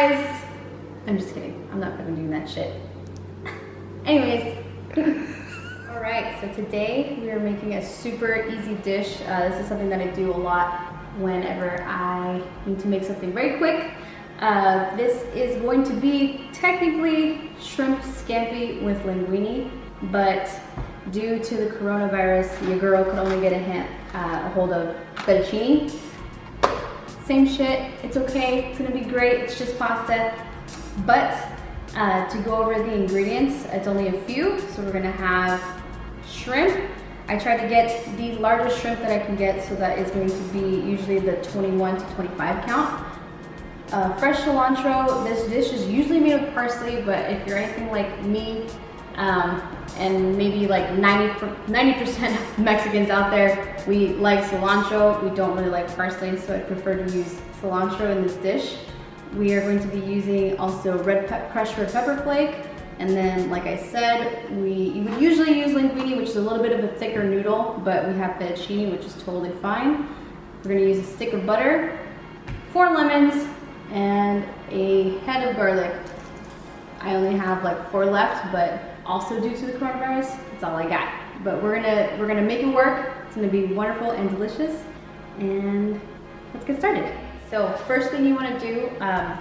guys. I'm just kidding. I'm not fucking doing that shit. Anyways. Alright, so today we are making a super easy dish. This is something that I do a lot whenever I need to make something very quick. This is going to be technically shrimp scampi with linguine, but due to the coronavirus, your girl could only get a hold of fettuccine. Same shit, it's okay, it's gonna be great, it's just pasta. But to go over the ingredients, it's only a few. So we're gonna have shrimp. I try to get the largest shrimp that I can get, so that is going to be usually the 21 to 25 count. Fresh cilantro. This dish is usually made with parsley, but if you're anything like me, and maybe like 90% of Mexicans out there, we like cilantro. We don't really like parsley, so I prefer to use cilantro in this dish. We are going to be using also crushed red pepper flake. And then, like I said, you would usually use linguine, which is a little bit of a thicker noodle, but we have fettuccine, which is totally fine. We're gonna use a stick of butter, 4 lemons, and a head of garlic. I only have like 4 left, but also due to the coronavirus, that's all I got. But we're gonna make it work. It's gonna be wonderful and delicious. And let's get started. So first thing you want to do,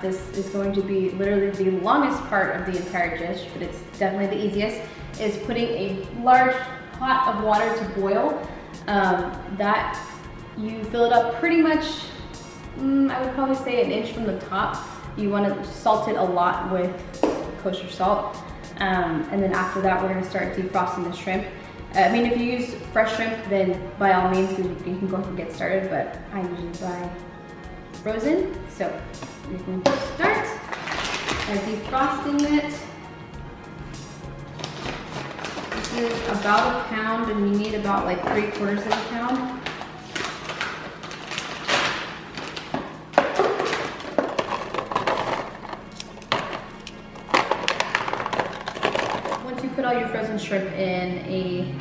this is going to be literally the longest part of the entire dish, but it's definitely the easiest, is putting a large pot of water to boil. That you fill it up pretty much, I would probably say an inch from the top. You want to salt it a lot with kosher salt. And then after that, we're going to start defrosting the shrimp. I mean, if you use fresh shrimp, then by all means, you can go ahead and get started, but I usually buy frozen. So we're going to start defrosting it. This is about a pound, and you need about like 3/4 of a pound. Once you put all your frozen shrimp in a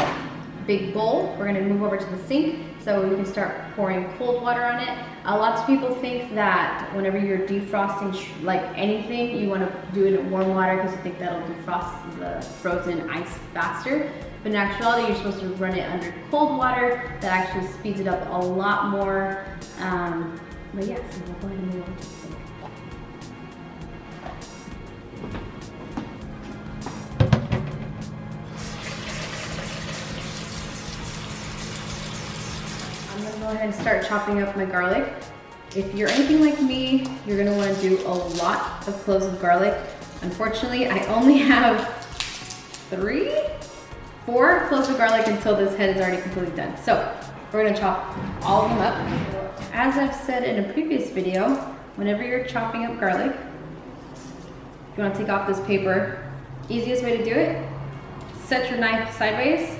big bowl, we're going to move over to the sink so we can start pouring cold water on it. Lots of people think that whenever you're defrosting like anything, you want to do it in warm water because you think that'll defrost the frozen ice faster. But in actuality, you're supposed to run it under cold water. That actually speeds it up a lot more. But yeah, so we'll go ahead and move on to the sink. I'm gonna go ahead and start chopping up my garlic. If you're anything like me, you're gonna wanna do a lot of cloves of garlic. Unfortunately, I only have 4 cloves of garlic until this head is already completely done. So we're gonna chop all of them up. As I've said in a previous video, whenever you're chopping up garlic, you wanna take off this paper. Easiest way to do it, set your knife sideways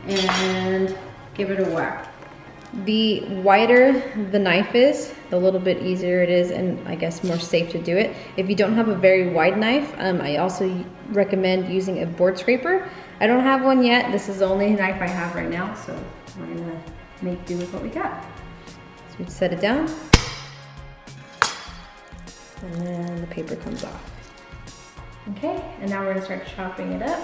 and give it a whack. The wider the knife is, the little bit easier it is, and I guess more safe to do it. If you don't have a very wide knife, I also recommend using a board scraper. I don't have one yet. This is the only knife I have right now, so we're gonna make do with what we got. So we set it down, and then the paper comes off. Okay, and now we're gonna start chopping it up.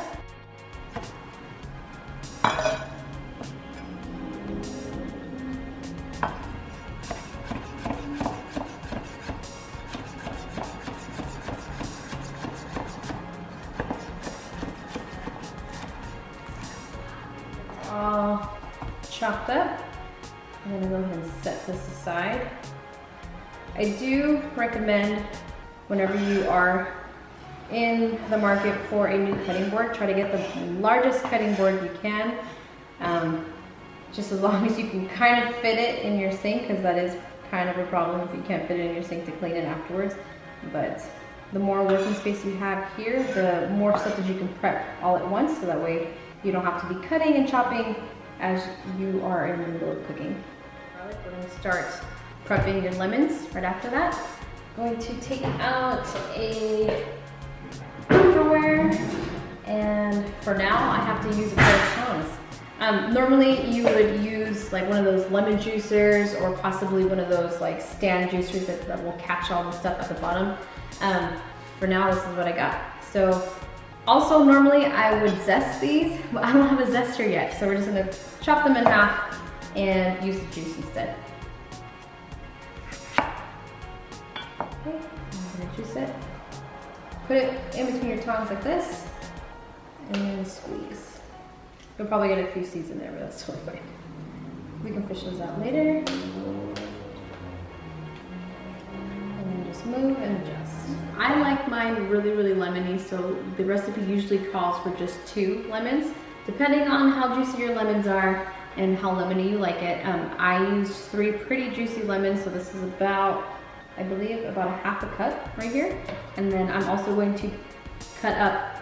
All chopped up. I'm gonna go ahead and set this aside. I do recommend whenever you are in the market for a new cutting board, try to get the largest cutting board you can. Just as long as you can kind of fit it in your sink, because that is kind of a problem if you can't fit it in your sink to clean it afterwards. But the more working space you have here, the more stuff that you can prep all at once, so that way you don't have to be cutting and chopping as you are in the middle of cooking. We're going to start prepping your lemons right after that. I'm going to take out a Tupperware, and for now I have to use a pair of tongs. Normally you would use like one of those lemon juicers or possibly one of those like stand juicers that will catch all the stuff at the bottom. For now, this is what I got. So also normally I would zest these, but I don't have a zester yet. So we're just gonna chop them in half and use the juice instead. Okay, I'm gonna juice it. Put it in between your tongs like this, and then squeeze. You'll probably get a few seeds in there, but that's totally fine. We can fish those out later. And then just move and adjust. I like mine really, really lemony, so the recipe usually calls for just 2 lemons. Depending on how juicy your lemons are and how lemony you like it. I used 3 pretty juicy lemons, so this is about, I believe, about a half a cup right here. And then I'm also going to cut up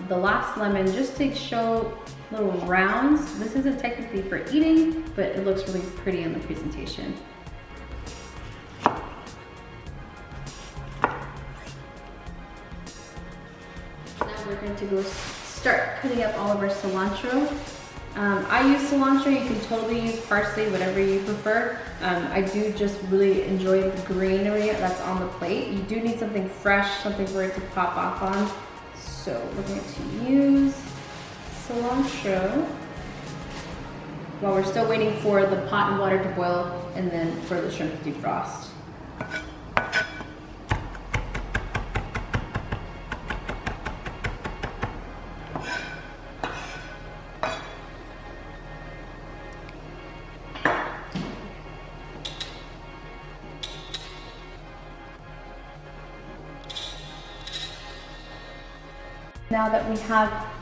the last lemon just to show little rounds. This isn't technically for eating, but it looks really pretty in the presentation. Now we're going to go start cutting up all of our cilantro. I use cilantro, you can totally use parsley, whatever you prefer. I do just really enjoy the greenery that's on the plate. You do need something fresh, something for it to pop off on. So we're going to use cilantro while we're still waiting for the pot and water to boil and then for the shrimp to defrost. Now that we have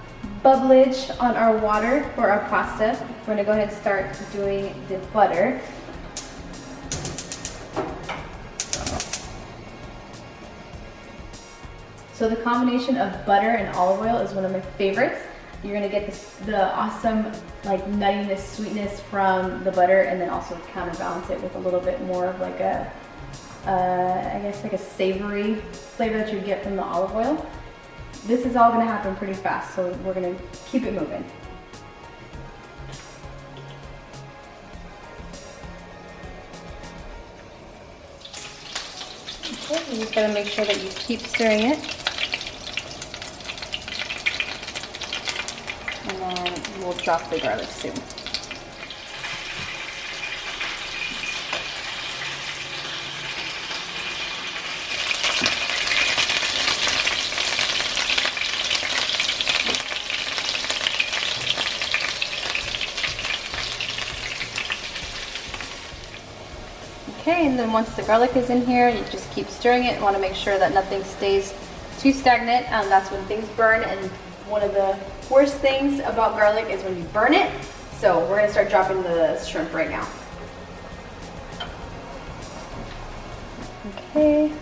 bubblage on our water for our pasta, we're gonna go ahead and start doing the butter. So the combination of butter and olive oil is one of my favorites. You're gonna get the awesome like nuttiness, sweetness from the butter, and then also counterbalance it with a little bit more of like a, I guess like a savory flavor that you get from the olive oil. This is all gonna happen pretty fast, so we're gonna keep it moving. Okay, you just gotta make sure that you keep stirring it. And then we'll drop the garlic soon. Okay, and then once the garlic is in here, you just keep stirring it. You want to make sure that nothing stays too stagnant. That's when things burn, and one of the worst things about garlic is when you burn it. So we're going to start dropping the shrimp right now. Okay.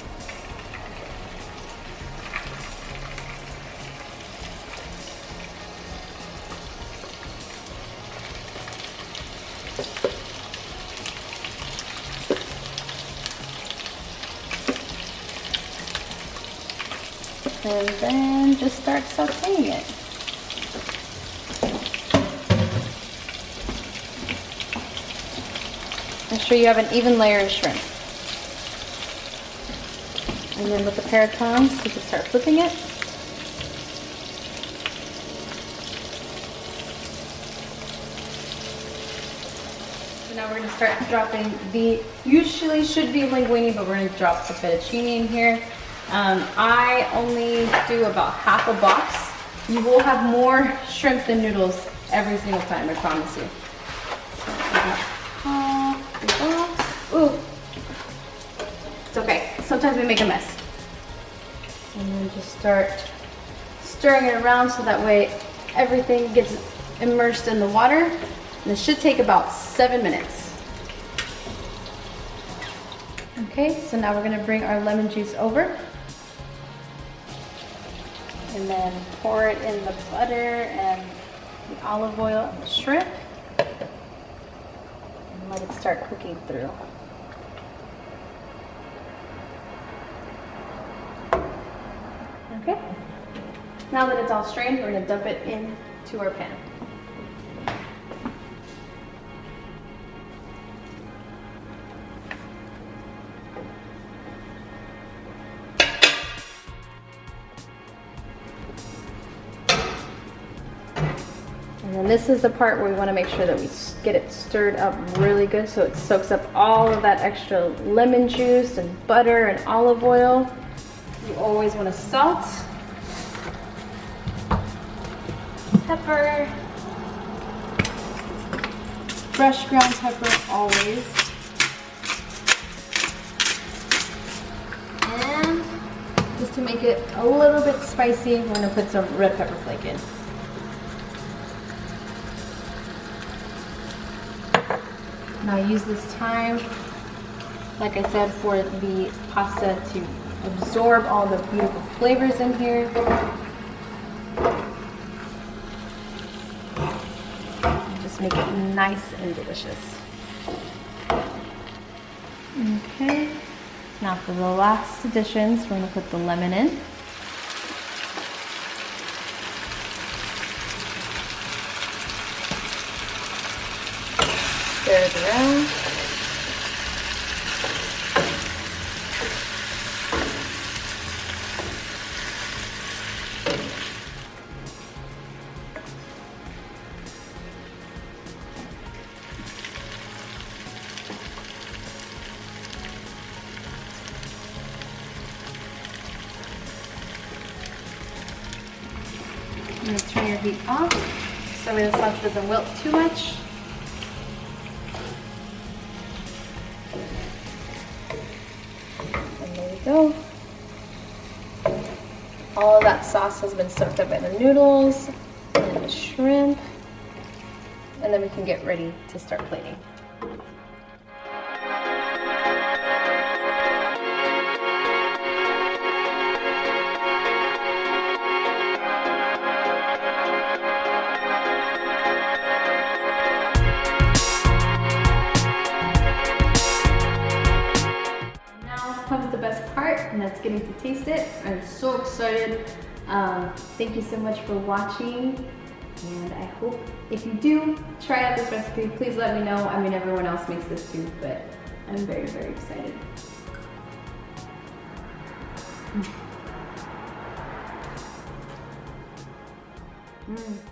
And then just start sauteing it. Make sure you have an even layer of shrimp. And then with a pair of tongs, you can start flipping it. So now we're going to start dropping usually should be linguine, but we're going to drop the fettuccine in here. I only do about half a box. You will have more shrimp than noodles every single time, I promise you. So half the box. Ooh, it's okay. Sometimes we make a mess. And then just start stirring it around so that way everything gets immersed in the water. And this should take about 7 minutes. Okay, so now we're gonna bring our lemon juice over. And then pour it in the butter and the olive oil and the shrimp. And let it start cooking through. Okay. Now that it's all strained, we're going to dump it into our pan. And then this is the part where we want to make sure that we get it stirred up really good so it soaks up all of that extra lemon juice and butter and olive oil. You always want to salt, pepper, fresh ground pepper always. And just to make it a little bit spicy, we're going to put some red pepper flake in. Now use this time, like I said, for the pasta to absorb all the beautiful flavors in here. And just make it nice and delicious. Okay, now for the last additions, we're going to put the lemon in. Stir it around. I'm going to turn your heat off so the sauce doesn't wilt too much. And there we go. All of that sauce has been soaked up in the noodles and the shrimp. And then we can get ready to start plating. Comes the best part, and that's getting to taste it. I'm so excited. Thank you so much for watching, and I hope if you do try out this recipe, please let me know. I mean, everyone else makes this too, but I'm very, very excited. Mm.